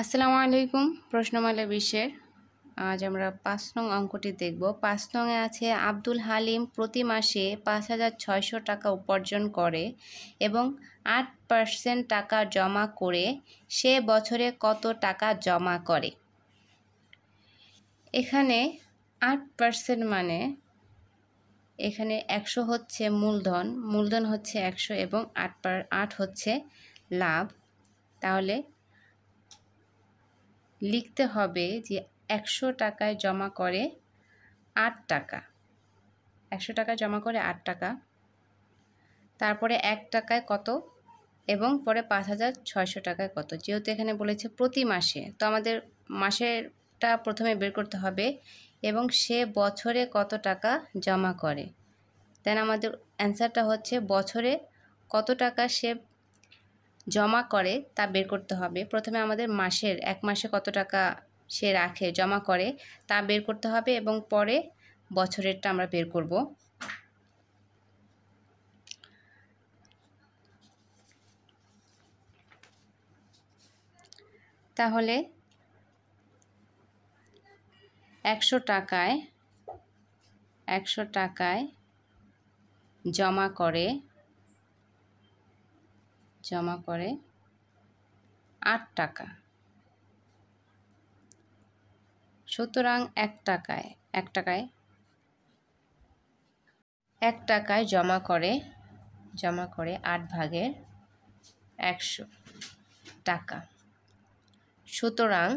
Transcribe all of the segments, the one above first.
আসসালামু আলাইকুম। প্রশ্নমালা 20-এর আজ আমরা 5 নং অঙ্কটি দেখব। 5 নংয়ে আছে আব্দুল হালিম প্রতি মাসে 5,600 টাকা উপার্জন করে এবং 8% টাকা জমা করে সে বছরে কত টাকা জমা করে? এখানে 8% মানে এখানে 100 হচ্ছে মূলধন হচ্ছে 100 এবং 8 হচ্ছে লাভ। তাহলে লিখতে হবে যে 100 টাকায় জমা করে 8 টাকা, 100 টাকায় জমা করে 8 টাকা, তারপরে 1 টাকায় কত এবং পরে 5,600 টাকায় কত। যেহেতু এখানে বলেছে প্রতি মাসে, তো আমাদের মাসেরটা প্রথমে বের করতে হবে এবং সে বছরে কত টাকা জমা করে। দেন আমাদের অ্যান্সারটা হচ্ছে বছরে কত টাকা সে জমা করে তা বের করতে হবে। প্রথমে আমাদের এক মাসে কত টাকা সে রাখে জমা করে তা বের করতে হবে এবং পরে বছরেরটা আমরা বের করব। তাহলে 100 টাকায় জমা করে 8 টাকা। সুতরাং 1 টাকায় জমা করে 8/100 টাকা। সুতরাং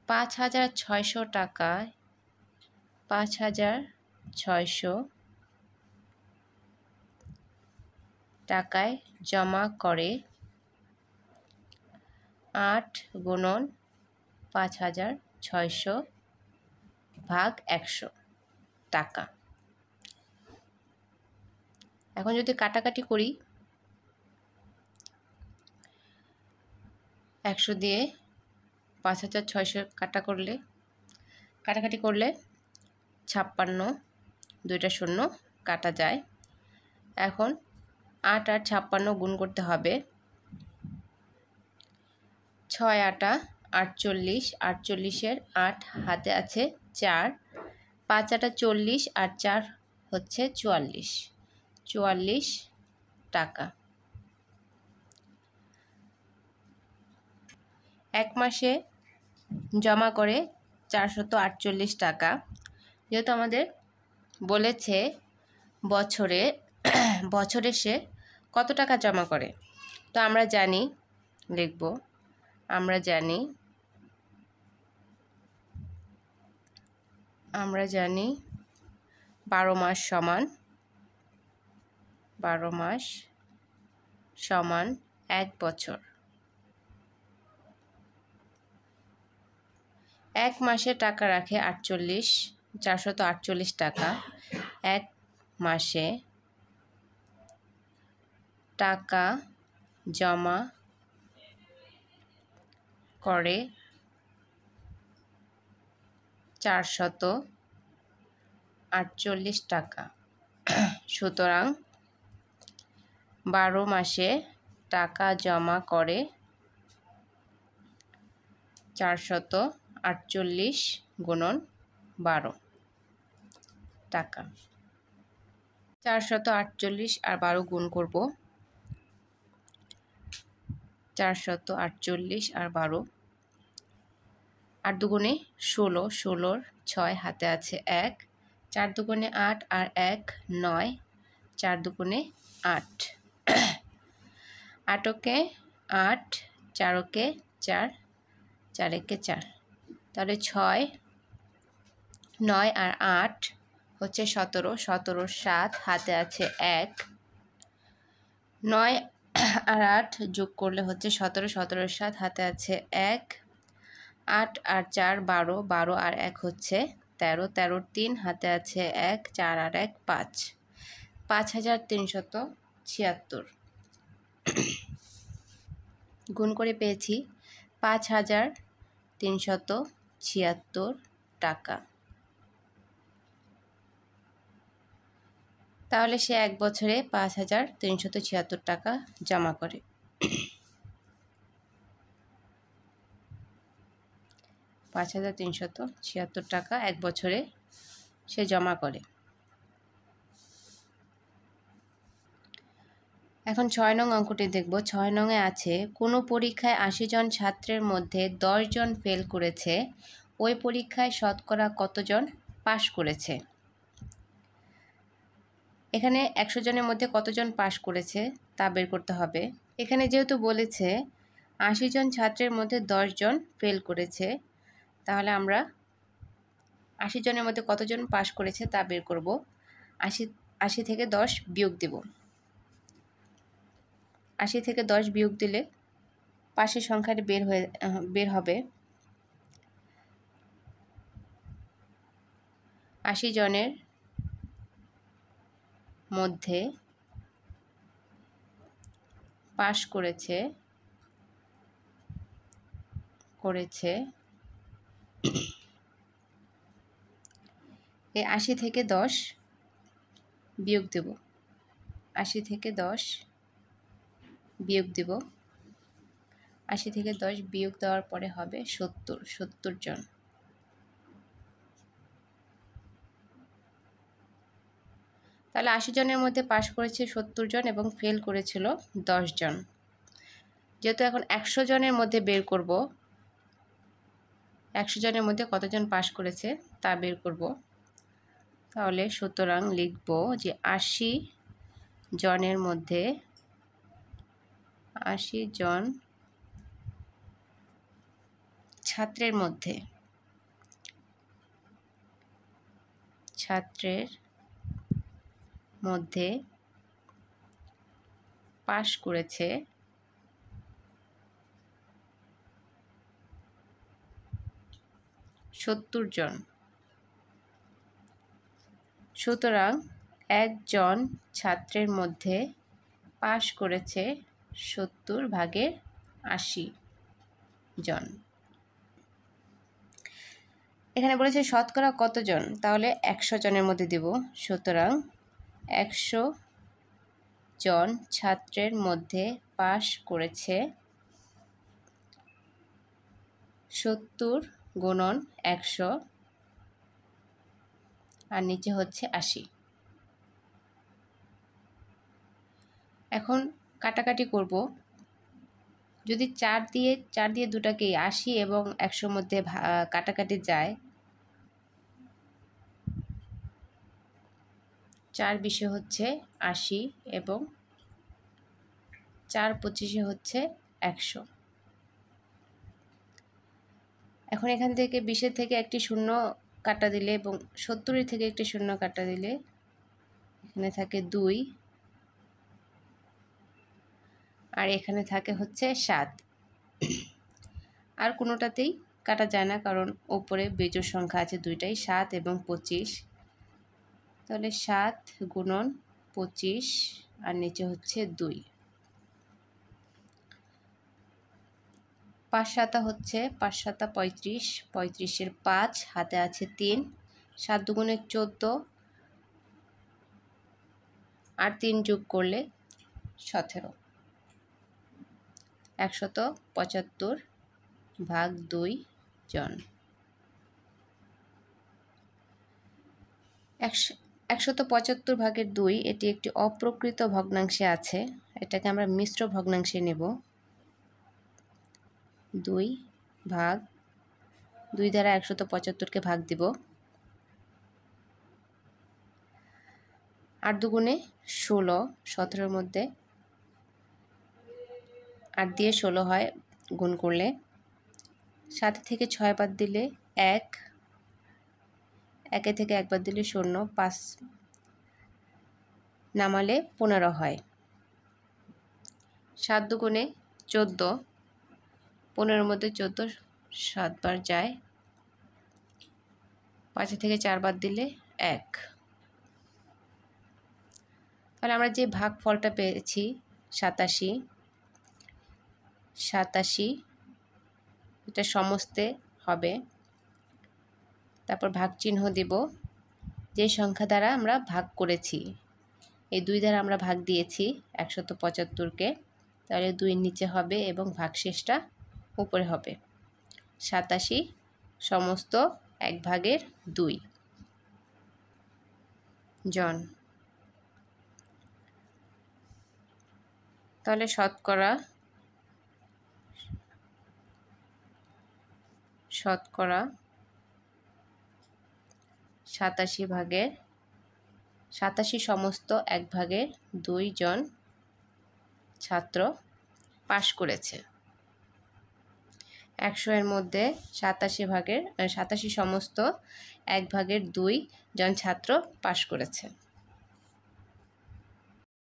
5,600 টাকায় জমা করে 8 গুণন 5,600 ভাগ 100 টাকা। এখন যদি কাটাকাটি করি, 100 দিয়ে 5,600 কাটাকাটি করলে 56, 2টা শূন্য কাটা যায়। এখন 8 আর 56 গুণ করতে হবে। 6 8 48, 48-এর 8 হাতে আছে 4, 5 8 40 আর 4 হচ্ছে 44 টাকা। এক মাসে জমা করে 448 টাকা। যেহেতু আমাদের বলেছে বছরে সে কত টাকা জমা করে, তো আমরা জানি 12 মাস সমান 1 বছর। 1 মাসে টাকা রাখে 448 টাকা। 1 মাসে টাকা জমা করে 448 টাকা। সুতরাং 12 মাসে টাকা জমা করে 448 গুণন 12 টাকা। 448 আর 12 গুণ করব। 448 আর 12, 8 দুগুণে 16, 16-র 6 হাতে আছে 1, 4 দুগুণে 8 আর 1 9, 4 দুগুণে 8, 8-কে 8, 4-কে 4, 4-একে 4, তাহলে 6, 9 আর 8 হচ্ছে 17, 17-র 7 হাতে আছে 1, 9 আর 8 যোগ করলে হচ্ছে 17, 17-র 7 হাতে আছে 1, 8 আর 4 12, 12 আর 1 হচ্ছে 13, 13-র 3 হাতে আছে 1, 4 আর 1 5, 5,376 গুণ করে পেয়েছি 5,376 টাকা। তাহলে সে এক বছরে 5,376 টাকা জমা করে। 5,376 টাকা এক বছরে সে জমা করে। এখন 6 নং অঙ্কটি দেখব। 6 নংয়ে আছে কোনো পরীক্ষায় 80 জন ছাত্রের মধ্যে 10 জন ফেল করেছে, ওই পরীক্ষায় শতকরা কতজন পাশ করেছে। এখানে 100 জনের মধ্যে কতজন পাশ করেছে তা বের করতে হবে। এখানে যেহেতু বলেছে 80 জন ছাত্রের মধ্যে 10 জন ফেল করেছে, তাহলে আমরা 80 জনের মধ্যে কতজন পাশ করেছে তা বের করব। 80 থেকে 10 বিয়োগ দেব। 80 থেকে 10 বিয়োগ দিলে পাশের সংখ্যাটি বের হবে। 80 জনের মধ্যে পাশ করেছে এই 80 থেকে 10 বিয়োগ দেব। 80 থেকে 10 বিয়োগ দেব। 80 থেকে 10 বিয়োগ দেওয়ার পরে হবে 70 জন। তাহলে 80 জনের মধ্যে পাশ করেছে 70 জন এবং ফেল করেছিল 10 জন। যেহেতু এখন 100 জনের মধ্যে বের করব, 100 জনের মধ্যে কতজন পাশ করেছে তা বের করব, তাহলে সুতরাং লিখব যে 80 জনের মধ্যে 80 জন ছাত্রের মধ্যে পাশ করেছে 70 জন। সুতরাং একজন ছাত্রের মধ্যে পাশ করেছে 70 ভাগের 80 জন। এখানে বলেছে শতকরা কতজন, তাহলে 100 জনের মধ্যে দেব। সুতরাং 100 জন ছাত্রের মধ্যে পাশ করেছে 70 গুণন 100 আর নিচে হচ্ছে 80। এখন কাটাকাটি করব। যদি 4 দিয়ে দুটাকে 80 এবং 100 মধ্যে কাটাকাটি যায়, 4 20 হচ্ছে 80 এবং 4 25 হচ্ছে 100। এখন এখান থেকে 20 থেকে একটি শূন্য কাটা দিলে এবং 70 থেকে একটি শূন্য কাটা দিলে এখানে থাকে 2 আর এখানে থাকে হচ্ছে 7। আর কোনোটাতেই কাটা যায় না, কারণ উপরে বেজোড় সংখ্যা আছে দুইটাই, 7 এবং 25। তাহলে 7 গুণন 25 আর নিচে হচ্ছে 2। 5 7 হচ্ছে 5 7 35, 35-এর 5 হাতে আছে 3, 7 দুগুণে 14 আর 3 যোগ করলে 17। 175 ভাগ 2 জন। 175 ভাগের 2 এটি একটি অপ্রকৃত ভগ্নাংশে আছে, এটাকে আমরা মিশ্র ভগ্নাংশে নেব। 2 ভাগ 2 দ্বারা 175কে ভাগ দিব। 8 দুগুণে 16, 17-এর মধ্যে 8 দিয়ে 16 হয় গুণ করলে। 7 থেকে 6 বাদ দিলে 1, 1 থেকে 1 বাদ দিলে 0, 5 নামালে 15 হয়। 7 দুগুণে 14, 15-এর মধ্যে 14 7 বার যায়। 5 থেকে 4 বাদ দিলে 1। তাহলে আমরা যে ভাগফলটা পেয়েছি 87, এটা সমস্তে হবে। তারপর ভাগ চিহ্ন দেব যে সংখ্যা দ্বারা আমরা ভাগ করেছি। এই 2 দ্বারা আমরা ভাগ দিয়েছি 175কে, তাহলে 2-এর নিচে হবে এবং ভাগশেষটা উপরে হবে। 87 সমস্ত 1/2 জন। তাহলে শতকরা 87 সমস্ত 1/2 জন ছাত্র পাশ করেছে। 100 এর মধ্যে 87 সমস্ত 1/2 জন ছাত্র পাশ করেছে।